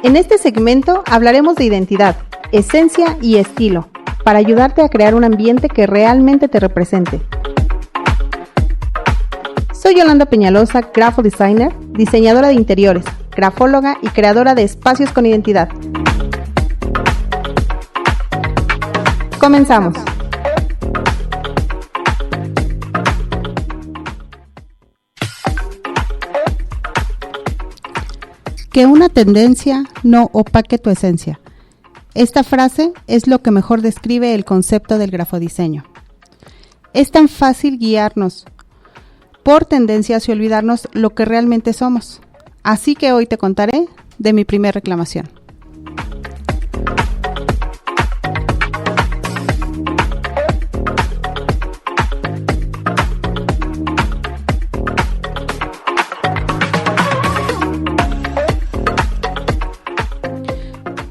En este segmento hablaremos de identidad, esencia y estilo, para ayudarte a crear un ambiente que realmente te represente. Soy Yolanda Peñalosa, grapho designer, diseñadora de interiores, grafóloga y creadora de espacios con identidad. Comenzamos. Que una tendencia no opaque tu esencia. Esta frase es lo que mejor describe el concepto del grafodiseño. Es tan fácil guiarnos por tendencias y olvidarnos lo que realmente somos. Así que hoy te contaré de mi primera reclamación.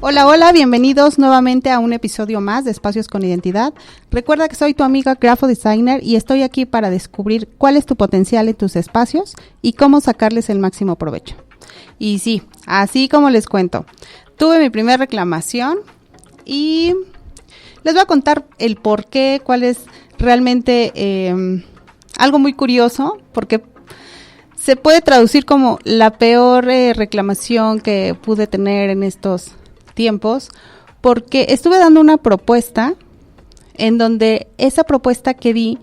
Hola, bienvenidos nuevamente a un episodio más de Espacios con Identidad. Recuerda que soy tu amiga grapho designer y estoy aquí para descubrir cuál es tu potencial en tus espacios y cómo sacarles el máximo provecho. Y sí, así como les cuento, tuve mi primera reclamación y les voy a contar el por qué, cuál es realmente algo muy curioso, porque se puede traducir como la peor reclamación que pude tener en estos tiempos, porque estuve dando una propuesta en donde esa propuesta que di,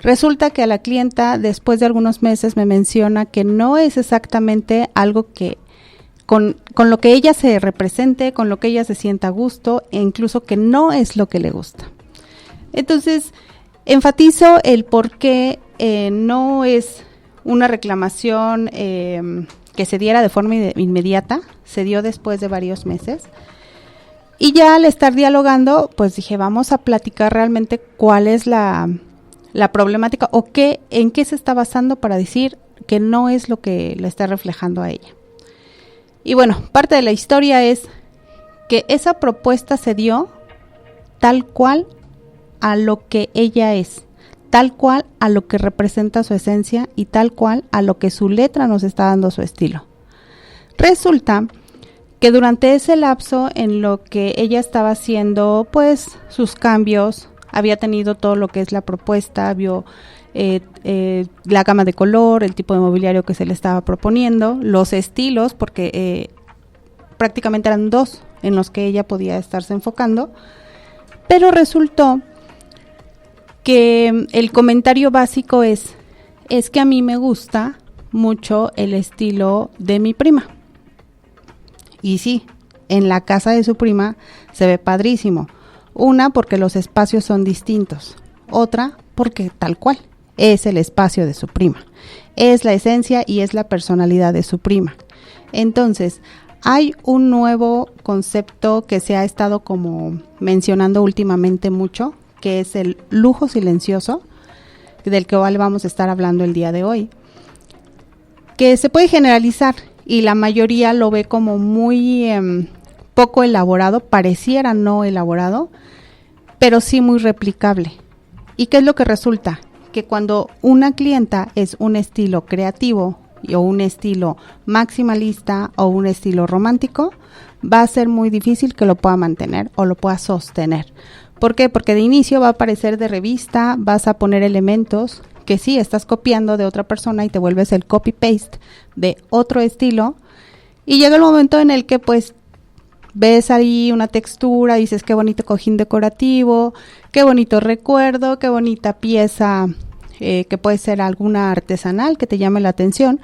resulta que a la clienta después de algunos meses me menciona que no es exactamente algo que con lo que ella se represente, con lo que ella se sienta a gusto, e incluso que no es lo que le gusta. Entonces, enfatizo el por qué no es una reclamación que se diera de forma inmediata, se dio después de varios meses. Y ya al estar dialogando, pues dije, vamos a platicar realmente cuál es la problemática o en qué se está basando para decir que no es lo que le está reflejando a ella. Y bueno, parte de la historia es que esa propuesta se dio tal cual a lo que ella es, tal cual a lo que representa su esencia y tal cual a lo que su letra nos está dando su estilo. Resulta que durante ese lapso en lo que ella estaba haciendo pues sus cambios, había tenido todo lo que es la propuesta, vio la gama de color, el tipo de mobiliario que se le estaba proponiendo, los estilos, porque prácticamente eran dos en los que ella podía estarse enfocando, pero resultó que el comentario básico es que a mí me gusta mucho el estilo de mi prima. Y sí, en la casa de su prima se ve padrísimo. Una, porque los espacios son distintos. Otra, porque tal cual, es el espacio de su prima. Es la esencia y es la personalidad de su prima. Entonces, hay un nuevo concepto que se ha estado como mencionando últimamente mucho, que es el lujo silencioso, del que vamos a estar hablando el día de hoy, que se puede generalizar y la mayoría lo ve como muy poco elaborado, pareciera no elaborado, pero sí muy replicable. ¿Y qué es lo que resulta? Que cuando una clienta es un estilo creativo o un estilo maximalista o un estilo romántico, va a ser muy difícil que lo pueda mantener o lo pueda sostener. ¿Por qué? Porque de inicio va a parecer de revista, vas a poner elementos que sí, estás copiando de otra persona y te vuelves el copy-paste de otro estilo, y llega el momento en el que pues ves ahí una textura, dices qué bonito cojín decorativo, qué bonito recuerdo, qué bonita pieza que puede ser alguna artesanal que te llame la atención,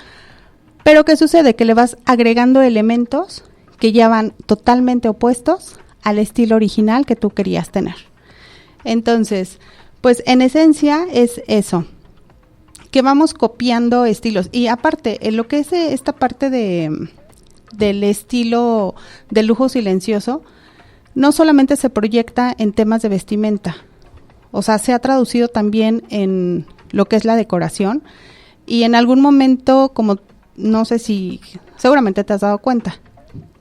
pero ¿qué sucede? Que le vas agregando elementos que ya van totalmente opuestos al estilo original que tú querías tener. Entonces, pues en esencia es eso, que vamos copiando estilos. Y aparte, en lo que es esta parte del estilo de lujo silencioso, no solamente se proyecta en temas de vestimenta, o sea, se ha traducido también en lo que es la decoración, y en algún momento, como no sé si, seguramente te has dado cuenta,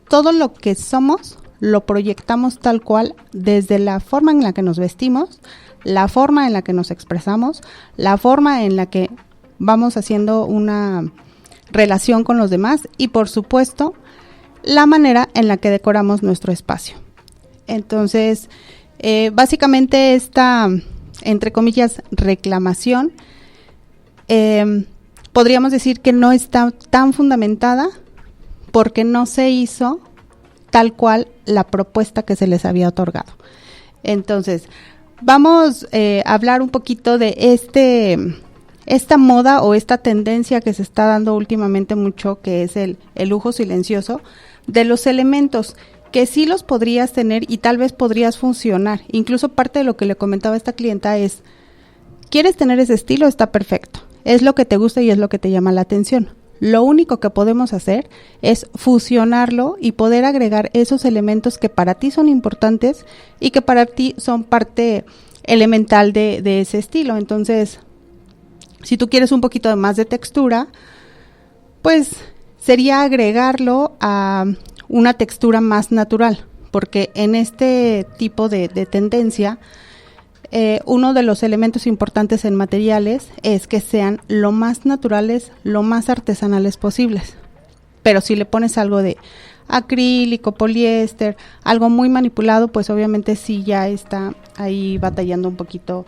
todo lo que somos lo proyectamos tal cual, desde la forma en la que nos vestimos, la forma en la que nos expresamos, la forma en la que vamos haciendo una relación con los demás y por supuesto la manera en la que decoramos nuestro espacio. Entonces, básicamente esta, entre comillas, reclamación, podríamos decir que no está tan fundamentada porque no se hizo tal cual la propuesta que se les había otorgado. Entonces, vamos a hablar un poquito de esta moda o esta tendencia que se está dando últimamente mucho, que es el lujo silencioso, de los elementos que sí los podrías tener y tal vez podrías funcionar. Incluso parte de lo que le comentaba a esta clienta es, ¿quieres tener ese estilo? Está perfecto. Es lo que te gusta y es lo que te llama la atención. Lo único que podemos hacer es fusionarlo y poder agregar esos elementos que para ti son importantes y que para ti son parte elemental de ese estilo. Entonces, si tú quieres un poquito más de textura, pues sería agregarlo a una textura más natural, porque en este tipo de tendencia, uno de los elementos importantes en materiales es que sean lo más naturales, lo más artesanales posibles. Pero si le pones algo de acrílico, poliéster, algo muy manipulado, pues obviamente sí ya está ahí batallando un poquito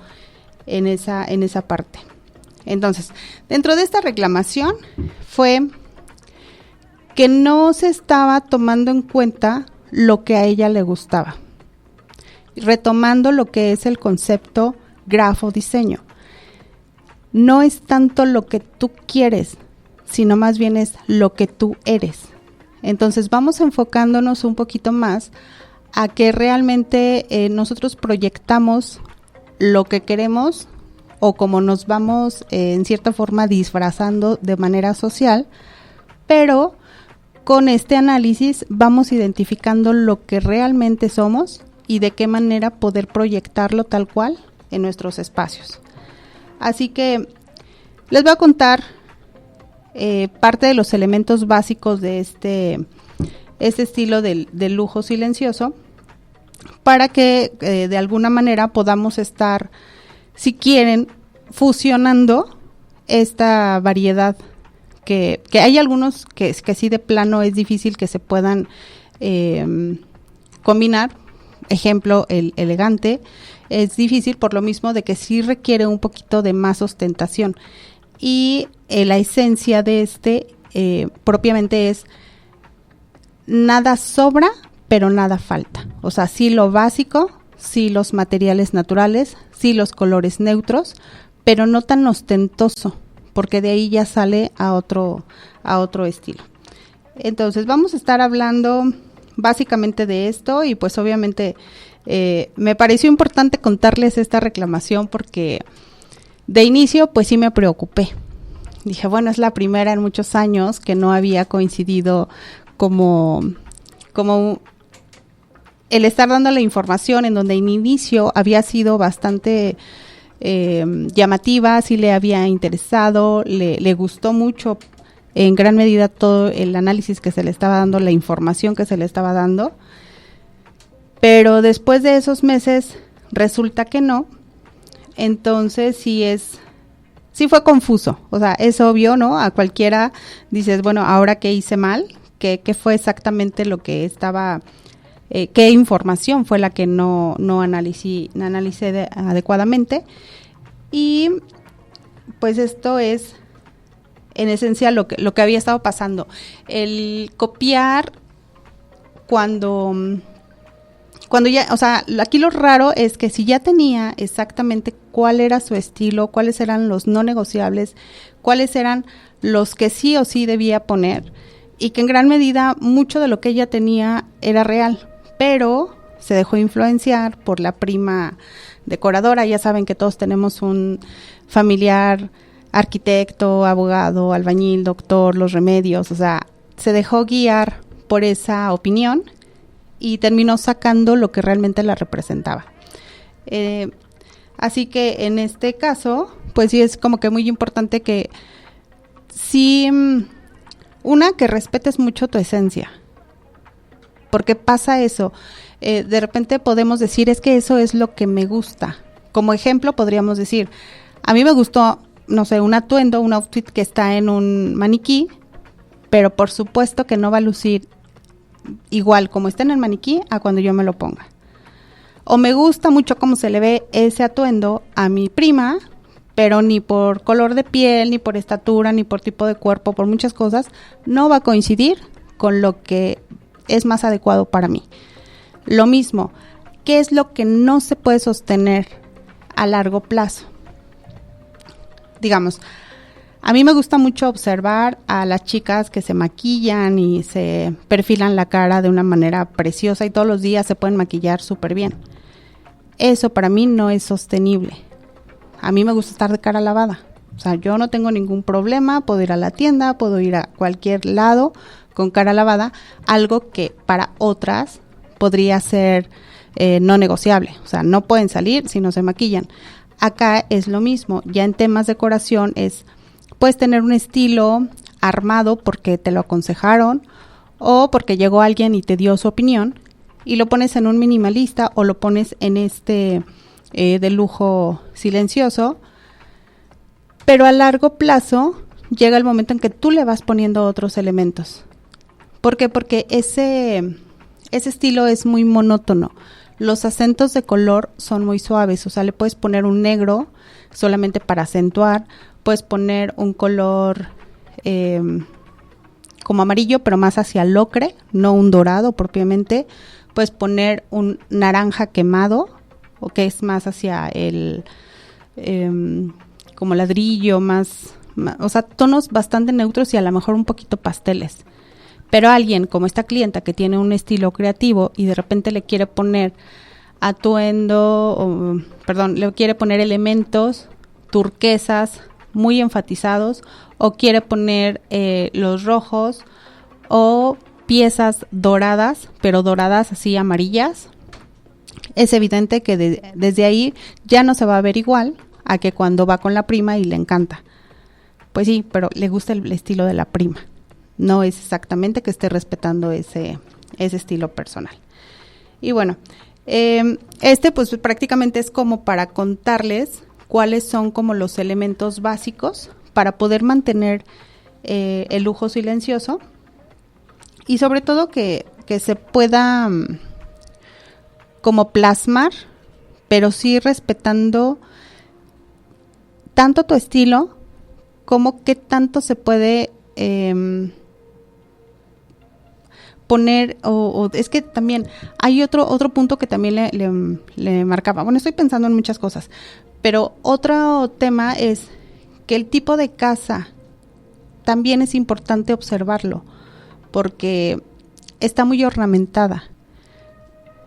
en esa parte. Entonces, dentro de esta reclamación fue que no se estaba tomando en cuenta lo que a ella le gustaba. Retomando lo que es el concepto grafodiseño. No es tanto lo que tú quieres, sino más bien es lo que tú eres. Entonces vamos enfocándonos un poquito más a que realmente nosotros proyectamos lo que queremos o como nos vamos en cierta forma disfrazando de manera social, pero con este análisis vamos identificando lo que realmente somos y de qué manera poder proyectarlo tal cual en nuestros espacios. Así que les voy a contar parte de los elementos básicos de este estilo del lujo silencioso para que de alguna manera podamos estar, si quieren, fusionando esta variedad que hay algunos que sí de plano es difícil que se puedan combinar. Ejemplo, el elegante es difícil por lo mismo de que sí requiere un poquito de más ostentación y la esencia de propiamente es nada sobra pero nada falta, o sea, sí lo básico, sí los materiales naturales, sí los colores neutros, pero no tan ostentoso porque de ahí ya sale a otro estilo. Entonces vamos a estar hablando básicamente de esto y pues obviamente me pareció importante contarles esta reclamación porque de inicio pues sí me preocupé. Dije, bueno, es la primera en muchos años que no había coincidido como el estar dando la información en donde en inicio había sido bastante llamativa, sí le había interesado, le gustó mucho en gran medida todo el análisis que se le estaba dando, la información que se le estaba dando, pero después de esos meses resulta que no. Entonces sí fue confuso, o sea, es obvio, ¿no? A cualquiera dices, bueno, ¿ahora qué hice mal? ¿Qué fue exactamente lo que estaba, qué información fue la que no analicé adecuadamente? Y pues esto es en esencia lo que había estado pasando. El copiar cuando ya, o sea, aquí lo raro es que si ya tenía exactamente cuál era su estilo, cuáles eran los no negociables, cuáles eran los que sí o sí debía poner, y que en gran medida mucho de lo que ella tenía era real, pero se dejó influenciar por la prima decoradora. Ya saben que todos tenemos un familiar arquitecto, abogado, albañil, doctor, los remedios, o sea, se dejó guiar por esa opinión y terminó sacando lo que realmente la representaba. Así que en este caso, pues sí es como que muy importante que sí, que respetes mucho tu esencia, porque pasa eso, de repente podemos decir, es que eso es lo que me gusta. Como ejemplo podríamos decir, a mí me gustó, no sé, un atuendo, un outfit que está en un maniquí, pero por supuesto que no va a lucir igual como está en el maniquí a cuando yo me lo ponga. O me gusta mucho cómo se le ve ese atuendo a mi prima, pero ni por color de piel, ni por estatura, ni por tipo de cuerpo, por muchas cosas, no va a coincidir con lo que es más adecuado para mí. Lo mismo, ¿qué es lo que no se puede sostener a largo plazo? Digamos, a mí me gusta mucho observar a las chicas que se maquillan y se perfilan la cara de una manera preciosa y todos los días se pueden maquillar súper bien. Eso para mí no es sostenible. A mí me gusta estar de cara lavada. O sea, yo no tengo ningún problema, puedo ir a la tienda, puedo ir a cualquier lado con cara lavada, algo que para otras podría ser no negociable. O sea, no pueden salir si no se maquillan. Acá es lo mismo, ya en temas de decoración puedes tener un estilo armado porque te lo aconsejaron o porque llegó alguien y te dio su opinión y lo pones en un minimalista o lo pones en de lujo silencioso, pero a largo plazo llega el momento en que tú le vas poniendo otros elementos. ¿Por qué? Porque ese estilo es muy monótono. Los acentos de color son muy suaves, o sea, le puedes poner un negro solamente para acentuar, puedes poner un color como amarillo, pero más hacia el ocre, no un dorado propiamente. Puedes poner un naranja quemado, o que es más hacia el como ladrillo, o sea, tonos bastante neutros y a lo mejor un poquito pasteles. Pero alguien como esta clienta que tiene un estilo creativo y de repente le quiere poner le quiere poner elementos turquesas muy enfatizados o quiere poner los rojos o piezas doradas, pero doradas así amarillas, es evidente que desde ahí ya no se va a ver igual a que cuando va con la prima y le encanta. Pues sí, pero le gusta el estilo de la prima. No es exactamente que esté respetando ese estilo personal. Y bueno, pues prácticamente es como para contarles cuáles son como los elementos básicos para poder mantener el lujo silencioso y sobre todo que se pueda como plasmar, pero sí respetando tanto tu estilo como qué tanto se puede poner, o es que también hay otro punto que también le marcaba. Bueno, estoy pensando en muchas cosas, pero otro tema es que el tipo de casa también es importante observarlo, porque está muy ornamentada.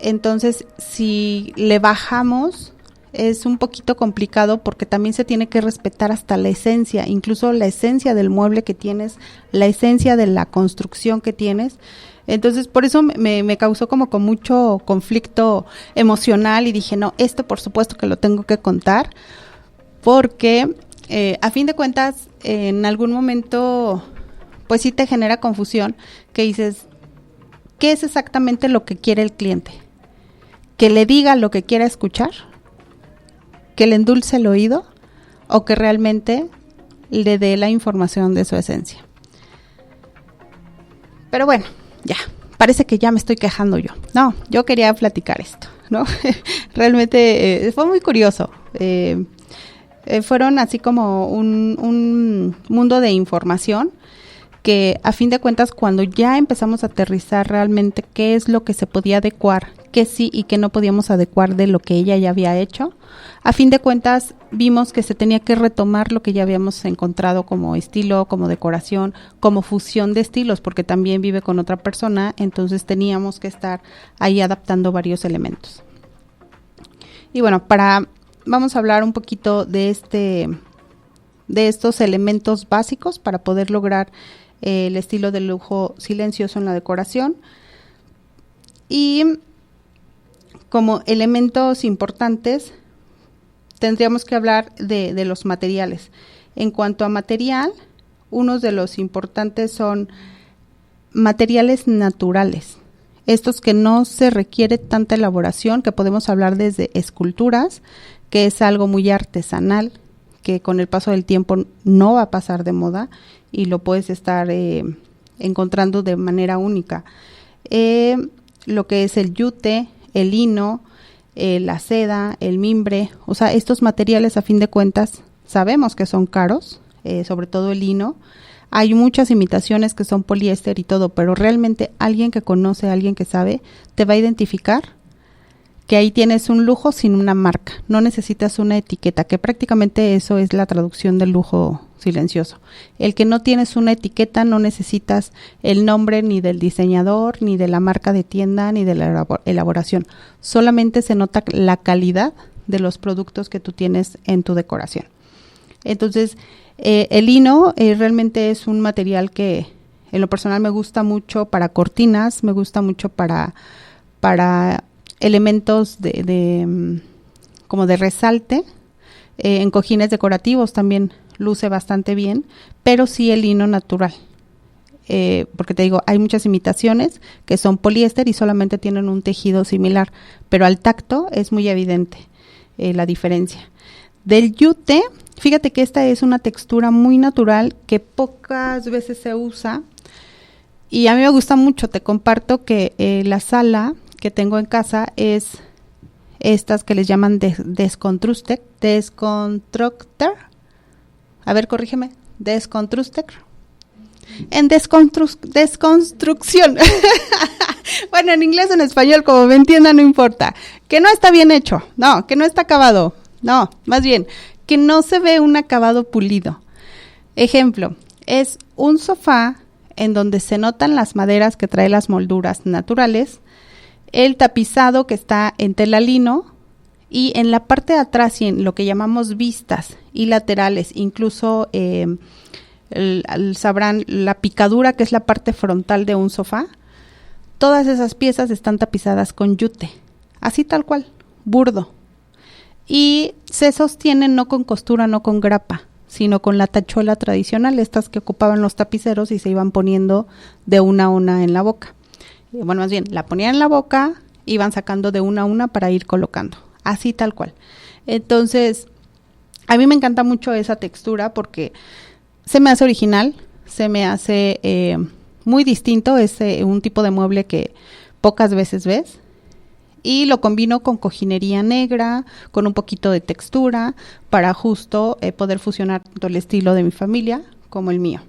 Entonces, si le bajamos, es un poquito complicado porque también se tiene que respetar hasta la esencia, incluso la esencia del mueble que tienes, la esencia de la construcción que tienes. Entonces, por eso me causó como con mucho conflicto emocional y dije, no, esto por supuesto que lo tengo que contar, porque a fin de cuentas, en algún momento, pues sí te genera confusión, que dices, ¿qué es exactamente lo que quiere el cliente? ¿Que le diga lo que quiera escuchar? ¿Que le endulce el oído? ¿O que realmente le dé la información de su esencia? Pero bueno, ya, parece que ya me estoy quejando yo. No, yo quería platicar esto, ¿no? Realmente fue muy curioso. Fueron así como un mundo de información que a fin de cuentas cuando ya empezamos a aterrizar realmente qué es lo que se podía adecuar, qué sí y qué no podíamos adecuar de lo que ella ya había hecho, a fin de cuentas vimos que se tenía que retomar lo que ya habíamos encontrado como estilo, como decoración, como fusión de estilos, porque también vive con otra persona, entonces teníamos que estar ahí adaptando varios elementos. Y bueno, vamos a hablar un poquito de estos elementos básicos para poder lograr el estilo de lujo silencioso en la decoración. Y como elementos importantes tendríamos que hablar de los materiales. En cuanto a material, unos de los importantes son materiales naturales, estos que no se requiere tanta elaboración, que podemos hablar desde esculturas, que es algo muy artesanal, que con el paso del tiempo no va a pasar de moda y lo puedes estar encontrando de manera única. lo que es el yute, el lino, la seda, el mimbre. O sea, estos materiales a fin de cuentas sabemos que son caros, sobre todo el lino. Hay muchas imitaciones que son poliéster y todo, pero realmente alguien que conoce, alguien que sabe, te va a identificar que ahí tienes un lujo sin una marca. No necesitas una etiqueta, que prácticamente eso es la traducción del lujo silencioso. El que no tienes una etiqueta, no necesitas el nombre ni del diseñador, ni de la marca de tienda, ni de la elaboración. Solamente se nota la calidad de los productos que tú tienes en tu decoración. Entonces, el lino realmente es un material que en lo personal me gusta mucho para cortinas, me gusta mucho para elementos como de resalte. En cojines decorativos también luce bastante bien, pero sí el lino natural. Porque te digo, hay muchas imitaciones que son poliéster y solamente tienen un tejido similar, pero al tacto es muy evidente la diferencia. Del yute, fíjate que esta es una textura muy natural que pocas veces se usa y a mí me gusta mucho. Te comparto que la sala que tengo en casa es estas que les llaman Desconstructor. A ver, corrígeme. Desconstructor. En desconstrucción. Bueno, en inglés o en español, como me entiendan, no importa. Que no está bien hecho. No, que no está acabado. No, más bien, que no se ve un acabado pulido. Ejemplo, es un sofá en donde se notan las maderas que trae las molduras naturales, el tapizado que está en tela lino y en la parte de atrás y en lo que llamamos vistas y laterales, incluso sabrán la picadura que es la parte frontal de un sofá, todas esas piezas están tapizadas con yute, así tal cual, burdo. Y se sostienen no con costura, no con grapa, sino con la tachuela tradicional, estas que ocupaban los tapiceros y se iban poniendo de una a una en la boca. Bueno, más bien, la ponían en la boca, iban sacando de una a una para ir colocando, así tal cual. Entonces, a mí me encanta mucho esa textura porque se me hace original, se me hace muy distinto, es un tipo de mueble que pocas veces ves. Y lo combino con cojinería negra, con un poquito de textura, para justo poder fusionar tanto el estilo de mi familia como el mío.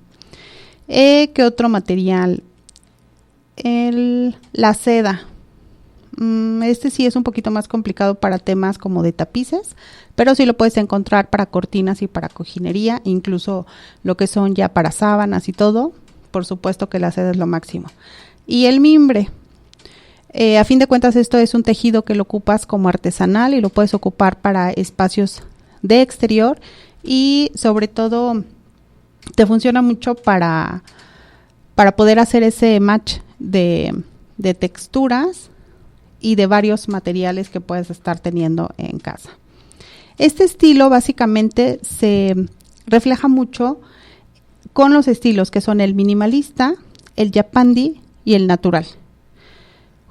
¿Qué otro material? La seda. Este sí es un poquito más complicado para temas como de tapices, pero sí lo puedes encontrar para cortinas y para cojinería, incluso lo que son ya para sábanas y todo. Por supuesto que la seda es lo máximo. Y el mimbre. A fin de cuentas, esto es un tejido que lo ocupas como artesanal y lo puedes ocupar para espacios de exterior y sobre todo te funciona mucho para poder hacer ese match de texturas y de varios materiales que puedes estar teniendo en casa. Este estilo básicamente se refleja mucho con los estilos que son el minimalista, el japandi y el natural.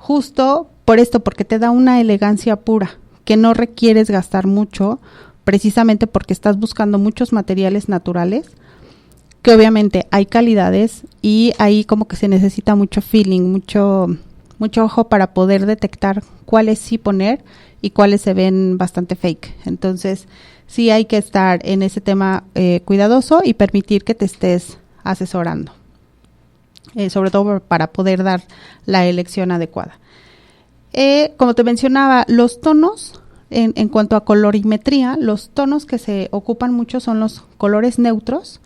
Justo por esto, porque te da una elegancia pura, que no requieres gastar mucho, precisamente porque estás buscando muchos materiales naturales, que obviamente hay calidades y ahí como que se necesita mucho feeling, mucho ojo para poder detectar cuáles sí poner y cuáles se ven bastante fake. Entonces, sí hay que estar en ese tema cuidadoso y permitir que te estés asesorando. Sobre todo para poder dar la elección adecuada. Como te mencionaba, los tonos, en cuanto a colorimetría, los tonos que se ocupan mucho son los colores neutros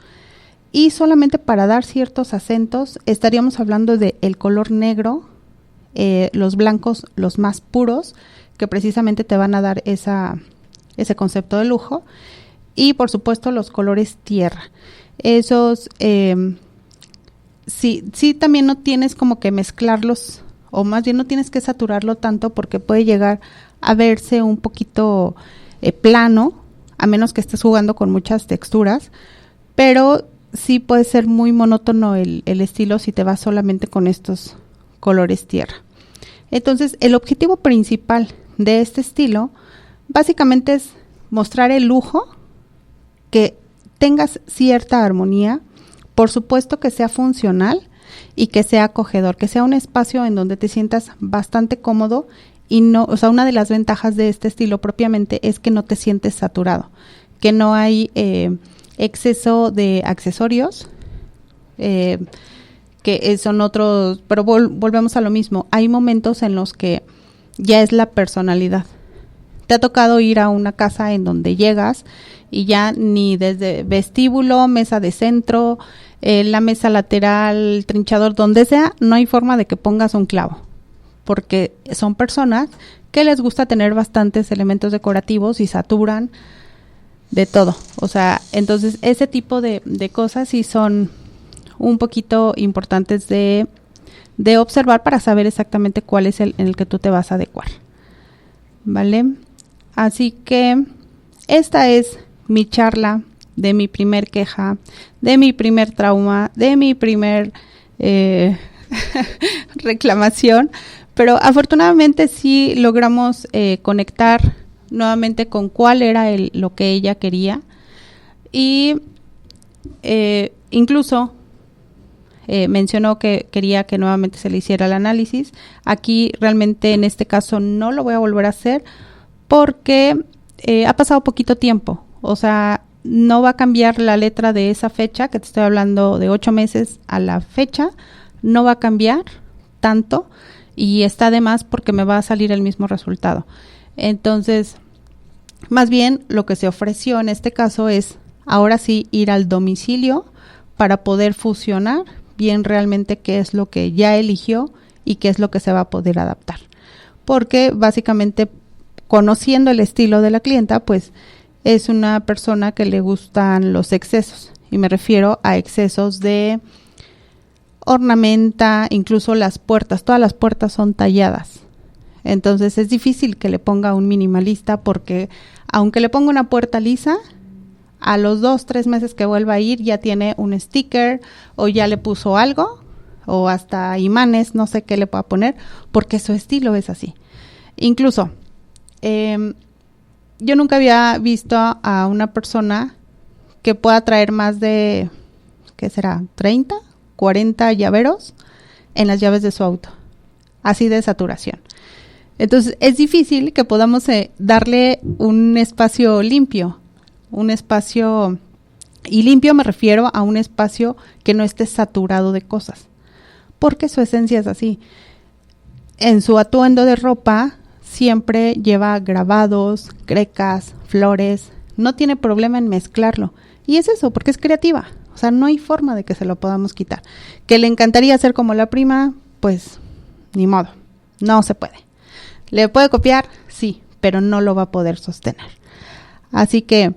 y solamente para dar ciertos acentos estaríamos hablando de el color negro, los blancos, los más puros, que precisamente te van a dar ese concepto de lujo, y por supuesto los colores tierra. Esos sí también no tienes como que mezclarlos, o más bien no tienes que saturarlo tanto porque puede llegar a verse un poquito plano, a menos que estés jugando con muchas texturas, pero sí puede ser muy monótono el estilo si te vas solamente con estos colores tierra. Entonces, el objetivo principal de este estilo básicamente es mostrar el lujo, que tengas cierta armonía, por supuesto que sea funcional, y que sea acogedor, que sea un espacio en donde te sientas bastante cómodo y no, o sea, una de las ventajas de este estilo propiamente es que no te sientes saturado, que no hay exceso de accesorios, que son otros, pero volvemos a lo mismo. Hay momentos en los que ya es la personalidad. ¿Te ha tocado ir a una casa en donde llegas y ya ni desde vestíbulo, mesa de centro, la mesa lateral, trinchador, donde sea, no hay forma de que pongas un clavo? Porque son personas que les gusta tener bastantes elementos decorativos y saturan de todo. O sea, entonces ese tipo de cosas sí son un poquito importantes de observar para saber exactamente cuál es en el que tú te vas a adecuar. ¿Vale? Así que esta es mi charla de mi primer queja, de mi primer trauma, de mi primer reclamación, pero afortunadamente sí logramos conectar nuevamente con cuál era lo que ella quería y incluso mencionó que quería que nuevamente se le hiciera el análisis. Aquí realmente en este caso no lo voy a volver a hacer porque ha pasado poquito tiempo, o sea, no va a cambiar la letra de esa fecha, que te estoy hablando de 8 meses a la fecha, no va a cambiar tanto y está de más porque me va a salir el mismo resultado. Entonces, más bien lo que se ofreció en este caso es ahora sí ir al domicilio para poder fusionar bien realmente qué es lo que ya eligió y qué es lo que se va a poder adaptar. Porque básicamente conociendo el estilo de la clienta, pues es una persona que le gustan los excesos y me refiero a excesos de ornamenta, incluso las puertas, todas las puertas son talladas. Entonces es difícil que le ponga un minimalista porque aunque le ponga una puerta lisa, a los 2-3 meses que vuelva a ir ya tiene un sticker o ya le puso algo o hasta imanes, no sé qué le pueda poner porque su estilo es así. Incluso yo nunca había visto a una persona que pueda traer más de, ¿qué será? 30, 40 llaveros en las llaves de su auto, así de saturación. Entonces es difícil que podamos darle un espacio limpio, un espacio, y limpio me refiero a un espacio que no esté saturado de cosas, porque su esencia es así. En su atuendo de ropa siempre lleva grabados, grecas, flores, no tiene problema en mezclarlo, y es eso, porque es creativa, o sea, no hay forma de que se lo podamos quitar. Que le encantaría ser como la prima, pues ni modo, no se puede. ¿Le puede copiar? Sí, pero no lo va a poder sostener. Así que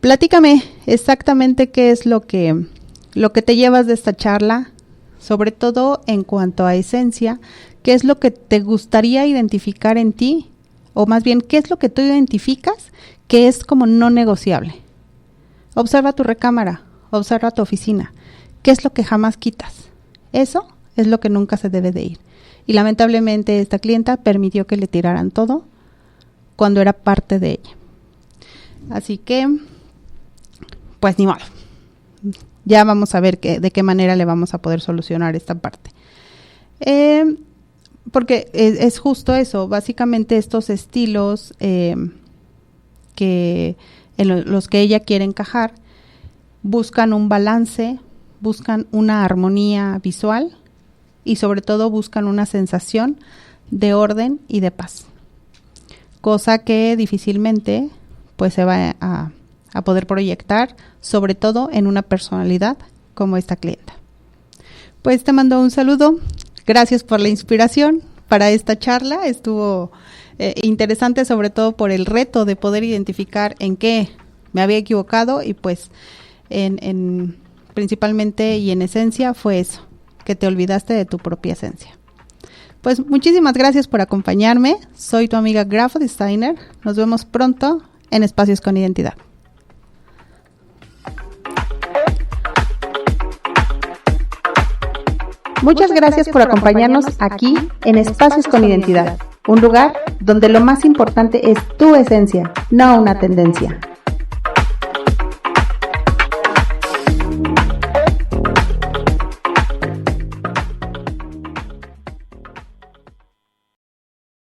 platícame exactamente qué es lo que te llevas de esta charla, sobre todo en cuanto a esencia, qué es lo que te gustaría identificar en ti, o más bien, qué es lo que tú identificas que es como no negociable. Observa tu recámara, observa tu oficina, qué es lo que jamás quitas. Eso es lo que nunca se debe de ir. Y lamentablemente esta clienta permitió que le tiraran todo cuando era parte de ella. Así que, pues ni modo. Ya vamos a ver de qué manera le vamos a poder solucionar esta parte. Porque es justo eso, básicamente estos estilos que en los que ella quiere encajar buscan un balance, buscan una armonía visual y sobre todo buscan una sensación de orden y de paz, cosa que difícilmente pues se va a poder proyectar, sobre todo en una personalidad como esta clienta. Pues te mando un saludo, gracias por la inspiración para esta charla, estuvo interesante sobre todo por el reto de poder identificar en qué me había equivocado y pues principalmente y en esencia fue eso, que te olvidaste de tu propia esencia. Pues muchísimas gracias por acompañarme, soy tu amiga Grapho Designer, nos vemos pronto en Espacios con Identidad. Muchas gracias por acompañarnos aquí en Espacios con Identidad, un lugar donde lo más importante es tu esencia, no una tendencia.